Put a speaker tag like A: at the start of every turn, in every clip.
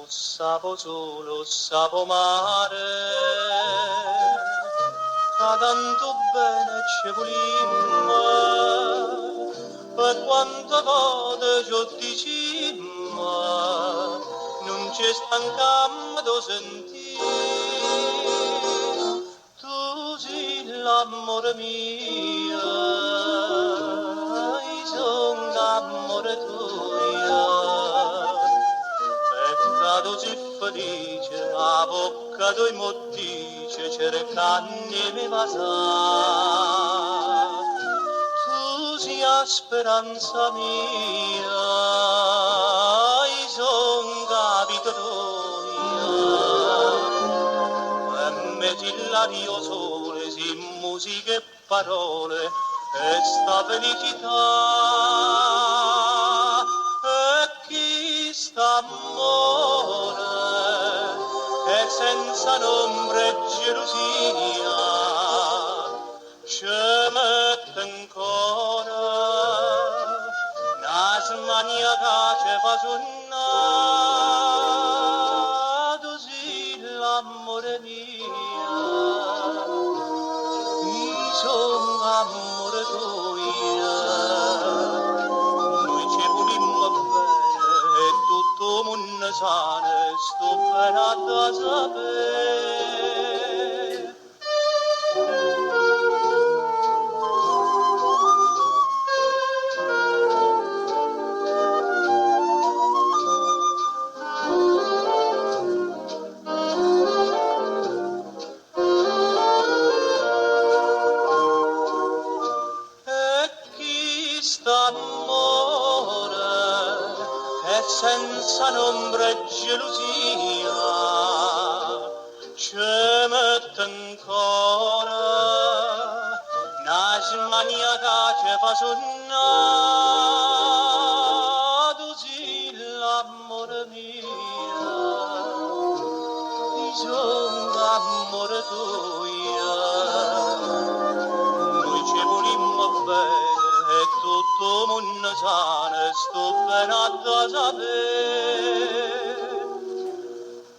A: Sapo solo, sapo mare, che tanto bene ci volimmo, per quanto volte ci dicimmo, non ci stancammo di sentire, tu sei l'amore mio, io sono l'amore tuo. Peccato si felice, a bocca tu mo dice, cercanne mi pasa. Tu sia speranza mia, io son capito tua. E metti l'ario sole, si musica e parole, e sta felicità. Chi st'amore che senza nombre e gelosia ci mette ancora una smania che ci fa sonnare. Tu sei l'amore mio, io sono l'amore tuo. Tutto mondo sane, sto bene a sapere. E chi sta amore che senza ombra e gelosia ci mette ancora una smania che ci fa sonnare. Tu sei l'amore mio, io sono l'amore tuo. Noi ci volimmo bene e tutto mondo sane, sto bene a sapere.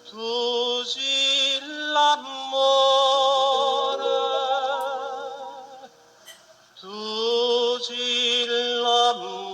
A: Tu sei l'amore, tu sei l'amore